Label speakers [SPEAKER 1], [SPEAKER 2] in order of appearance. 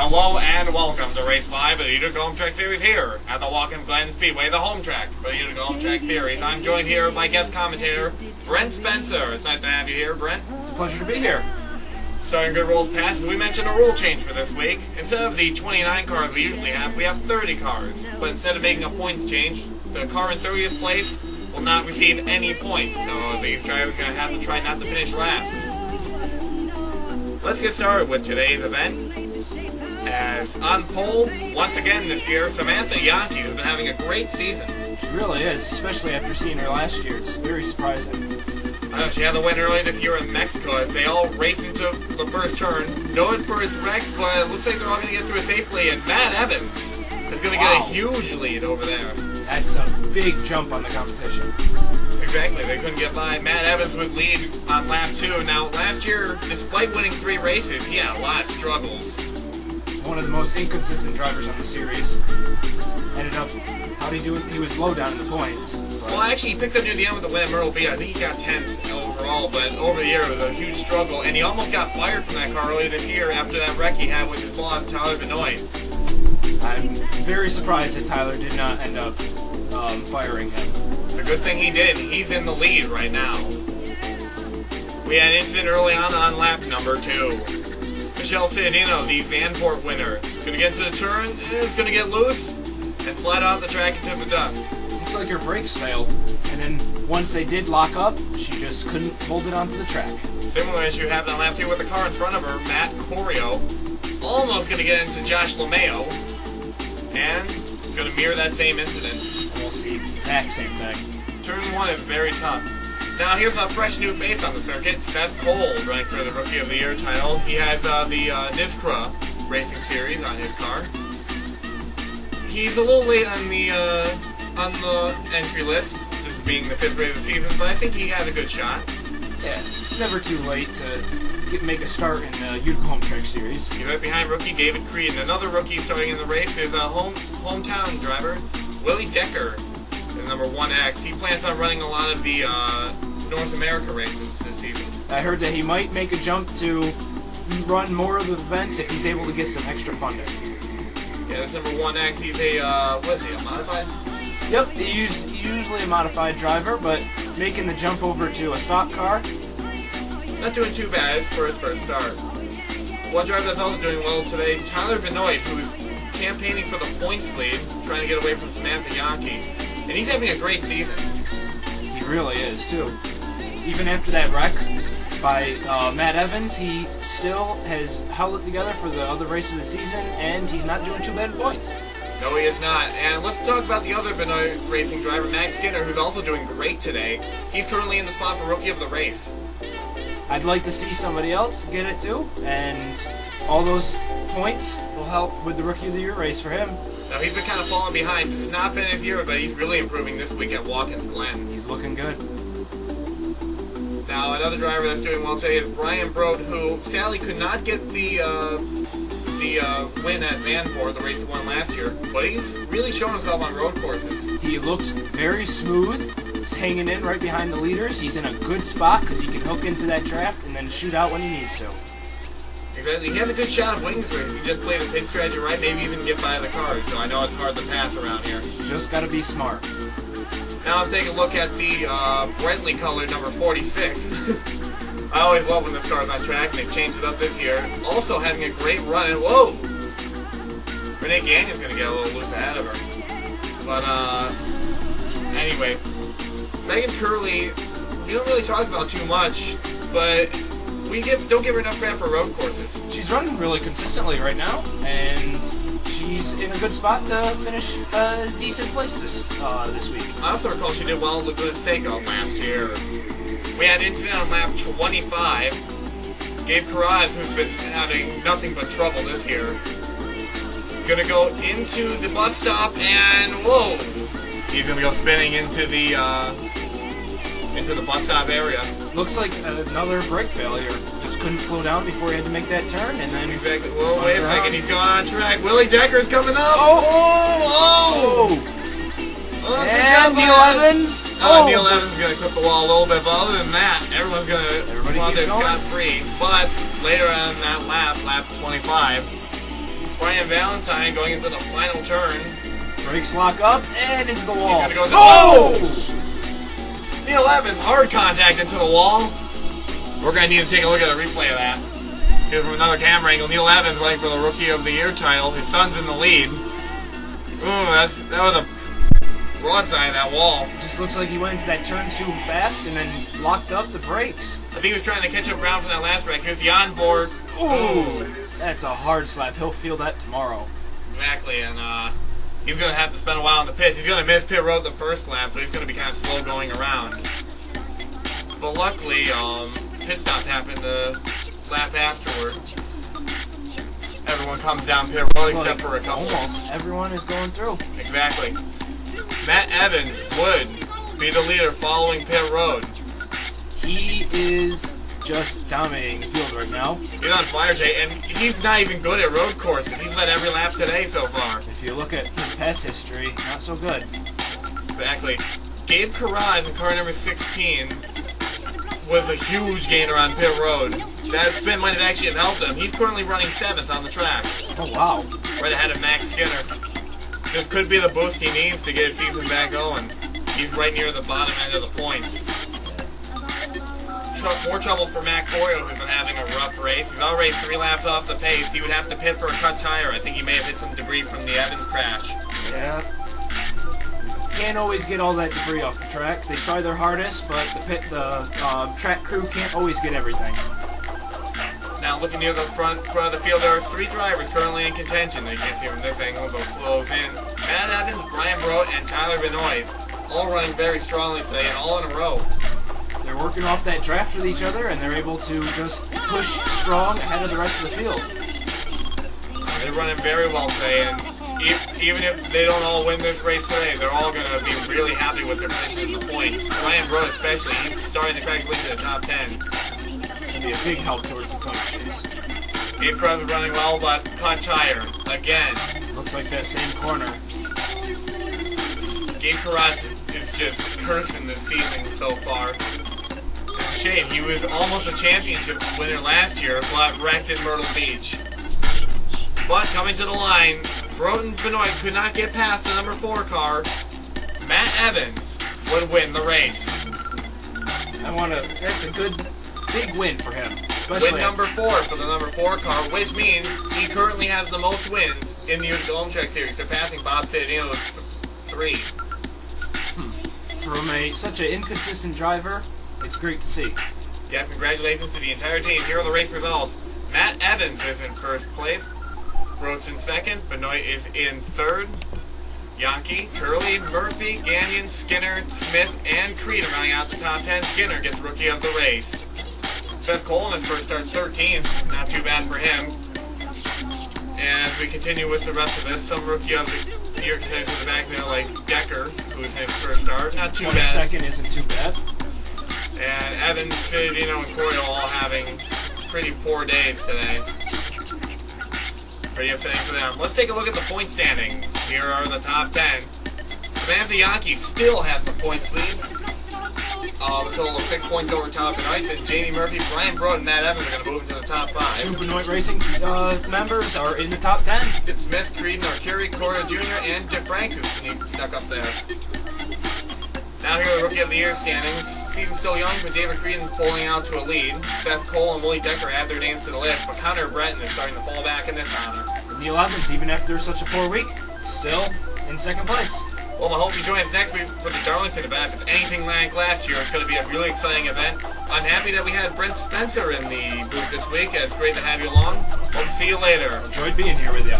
[SPEAKER 1] Hello and welcome to Race 5 of the Utica Home Track Series here at the Watkins Glen Speedway, the home track for the Utica Home Track Series. I'm joined here by guest commentator Brent Spencer. It's nice to have you here, Brent.
[SPEAKER 2] It's a pleasure to be here.
[SPEAKER 1] Starting good rules past, we mentioned a rule change for this week. Instead of the 29 cars we usually have, we have 30 cars. But instead of making a points change, the car in 30th place will not receive any points. So these drivers are going to have to try not to finish last. Let's get started with today's event. As on pole, once again this year, Samantha Yahnke has been having a great season.
[SPEAKER 2] She really is, especially after seeing her last year. It's very surprising.
[SPEAKER 1] I know, she had the win early this year in Mexico as they all raced into the first turn. Noted for his wrecks, but it looks like they're all going to get through it safely, and Matt Evans is going to get a huge lead over there.
[SPEAKER 2] That's a big jump on the competition.
[SPEAKER 1] Exactly, they couldn't get by. Matt Evans with lead on lap 2. Now, last year, despite winning 3 races, he had a lot of struggles.
[SPEAKER 2] One of the most inconsistent drivers on the series. Ended up, how'd he do it? He was low down in the points.
[SPEAKER 1] Well, actually, he picked up near the end with the win at Myrtle Beach. I think he got 10th overall, but over the year it was a huge struggle, and he almost got fired from that car earlier this year after that wreck he had with his boss, Tyler Benoit.
[SPEAKER 2] I'm very surprised that Tyler did not end up firing him.
[SPEAKER 1] It's a good thing he did. He's in the lead right now. We had an incident early on lap number 2. Michelle Ciadino, the Zandvoort winner, going to get into the turn, is going to get loose, and flat out the track into the dust.
[SPEAKER 2] Looks like her brakes failed, and then once they did lock up, she just couldn't hold it onto the track.
[SPEAKER 1] Similar issue happened on lap 3 with the car in front of her, Matt Corio, almost going to get into Josh LeMayo, and is going to mirror that same incident.
[SPEAKER 2] Almost the exact same thing.
[SPEAKER 1] Turn 1 is very tough. Now here's a fresh new face on the circuit, Seth Cole, ranked for the Rookie of the Year title. He has the NISCRA Racing Series on his car. He's a little late on the entry list, this being the 5th race of the season, but I think he had a good shot.
[SPEAKER 2] Yeah, never too late to make a start in the Utica Home Track Series.
[SPEAKER 1] He's right behind rookie David Creed. Another rookie starting in the race is a hometown driver, Willie Decker, the number 1X. He plans on running a lot of the North America races this season.
[SPEAKER 2] I heard that he might make a jump to run more of the events if he's able to get some extra funding.
[SPEAKER 1] Yeah, this number 1X, he's a, what is he, a modified?
[SPEAKER 2] Yep, he's usually a modified driver, but making the jump over to a stock car.
[SPEAKER 1] Not doing too bad for his first start. One driver that's also doing well today, Tyler Benoit, who's campaigning for the points lead, trying to get away from Samantha Yahnke. And he's having a great season.
[SPEAKER 2] He really is, too. Even after that wreck by Matt Evans, he still has held it together for the other races of the season, and he's not doing too bad in points.
[SPEAKER 1] No, he is not. And let's talk about the other Benoit racing driver, Max Skinner, who's also doing great today. He's currently in the spot for Rookie of the Race.
[SPEAKER 2] I'd like to see somebody else get it, too, and all those points will help with the Rookie of the Year race for him.
[SPEAKER 1] Now, he's been kind of falling behind. This has not been his year, but he's really improving this week at Watkins Glen.
[SPEAKER 2] He's looking good.
[SPEAKER 1] Now, another driver that's doing well today is Brian Broad, who sadly could not get the win at Zandvoort, the race he won last year, but he's really shown himself on road courses.
[SPEAKER 2] He looks very smooth. He's hanging in right behind the leaders. He's in a good spot because he can hook into that draft and then shoot out when he needs to.
[SPEAKER 1] Exactly. He has a good shot of winning this race. If he just play the pit strategy right, maybe even get by the cars. So I know it's hard to pass around here.
[SPEAKER 2] Just got to be smart.
[SPEAKER 1] Now let's take a look at the brightly colored number 46. I always love when this car's on track, and they've changed it up this year. Also having a great run, and whoa! Renee Gagnon's going to get a little loose ahead of her. But, anyway. Megan Curley, we don't really talk about too much, but we don't give her enough credit for road courses.
[SPEAKER 2] She's running really consistently right now, and she's in a good spot to finish a decent place this week.
[SPEAKER 1] I also recall she did well at Laguna's Takeoff last year. We had an incident on lap 25. Gabe Carraz, who's been having nothing but trouble this year, is going to go into the bus stop, and whoa! He's going to go spinning into the bus stop area.
[SPEAKER 2] Looks like another brake failure. Just couldn't slow down before he had to make that turn, and then
[SPEAKER 1] exactly. Whoa, wait a second. He's going on track. Willie Decker's coming up.
[SPEAKER 2] Oh! And Neil Evans.
[SPEAKER 1] Neil Evans is going to clip the wall a little bit, but other than that, everyone's going to come out there scot-free. But later on in that lap 25, Brian Valentine going into the final turn.
[SPEAKER 2] Brakes lock up and into the wall.
[SPEAKER 1] He's gonna go Neil Evans, hard contact into the wall. We're going to need to take a look at a replay of that. Here's from another camera angle. Neil Evans running for the Rookie of the Year title. His son's in the lead. Ooh, that was a broadside of that wall.
[SPEAKER 2] Just looks like he went into that turn too fast and then locked up the brakes.
[SPEAKER 1] I think he was trying to catch up ground from that last break. Here's the onboard.
[SPEAKER 2] Ooh, that's a hard slap. He'll feel that tomorrow.
[SPEAKER 1] Exactly, and he's going to have to spend a while in the pits. He's going to miss pit road the first lap, so he's going to be kind of slow going around. But luckily, pit stops happened the lap afterward. Everyone comes down pit road except for a couple.
[SPEAKER 2] Almost everyone is going through.
[SPEAKER 1] Exactly. Matt Evans would be the leader following pit road.
[SPEAKER 2] He is just dominating the field right now.
[SPEAKER 1] He's on fire, Jay, and he's not even good at road courses. He's led every lap today so far.
[SPEAKER 2] If you look at his past history, not so good.
[SPEAKER 1] Exactly. Gabe Carraz in car number 16 was a huge gainer on pit road. That spin might have actually helped him. He's currently running 7th on the track.
[SPEAKER 2] Oh, wow.
[SPEAKER 1] Right ahead of Max Skinner. This could be the boost he needs to get his season back going. He's right near the bottom end of the points. More trouble for Matt Corio, who's been having a rough race. He's already 3 laps off the pace. He would have to pit for a cut tire. I think he may have hit some debris from the Evans crash.
[SPEAKER 2] Yeah. Can't always get all that debris off the track. They try their hardest, but the track crew can't always get everything.
[SPEAKER 1] Now looking near the front of the field, there are 3 drivers currently in contention. They can't see from this angle, they'll close in. Matt Evans, Brian Brote, and Tyler Benoit, all running very strongly today and all in a row.
[SPEAKER 2] They're working off that draft with each other, and they're able to just push strong ahead of the rest of the field.
[SPEAKER 1] They're running very well today, and even if they don't all win this race today, they're all going to be really happy with their position in the points. Brian Brote especially, he's starting to crack lead to the top 10.
[SPEAKER 2] This would be a big help towards the points chase.
[SPEAKER 1] Gabe Carraz is running well, but cut tire again.
[SPEAKER 2] Looks like that same corner.
[SPEAKER 1] Gabe Carraz is just cursing this season so far. It's a shame. He was almost a championship winner last year, but wrecked in Myrtle Beach. But coming to the line, Brote and Benoit could not get past the number 4 car. Matt Evans would win the race.
[SPEAKER 2] That's a good, big win for him. Especially
[SPEAKER 1] Win number 4 for the number 4 car, which means he currently has the most wins in the Utica Home Track Series, surpassing Bob Citadino's 3.
[SPEAKER 2] From such an inconsistent driver, it's great to see.
[SPEAKER 1] Yeah, congratulations to the entire team. Here are the race results. Matt Evans is in first place. Brote's in second. Benoit is in third. Yahnke, Curley, Murphy, Gagnon, Skinner, Smith, and Creed are rounding out the top 10. Skinner gets Rookie of the Race. Seth Cole in his first start, 13th. Not too bad for him. And as we continue with the rest of this, some Rookie of the Year contenders in the back there, like Decker, who was in his first start. Not too bad.
[SPEAKER 2] 22nd isn't too bad.
[SPEAKER 1] And Evans, Citadino, and Corio all having pretty poor days today. Pretty upsetting for them. Let's take a look at the point standings. Here are the top 10. Samantha Yahnke still has the points lead. A total of 6 points over Tyler Benoit. Then Jamie Murphy, Brian Brote, and Matt Evans are going to move into the top 5.
[SPEAKER 2] 2 Benoit Racing members are in the top 10.
[SPEAKER 1] It's Smith, Creed, Arcuri, Corio Jr., and DeFrank who stuck up there. Now here are the Rookie of the Year standings. Season's still young, but David Creedon's pulling out to a lead. Seth Cole and Willie Decker add their names to the list, but Connor Breton is starting to fall back in this honor.
[SPEAKER 2] Neil Evans, even after such a poor week, still in second place.
[SPEAKER 1] Well, I hope you join us next week for the Darlington event. If it's anything like last year, it's going to be a really exciting event. I'm happy that we had Brent Spencer in the booth this week. It's great to have you along. Hope to see you later.
[SPEAKER 2] Enjoyed being here with you.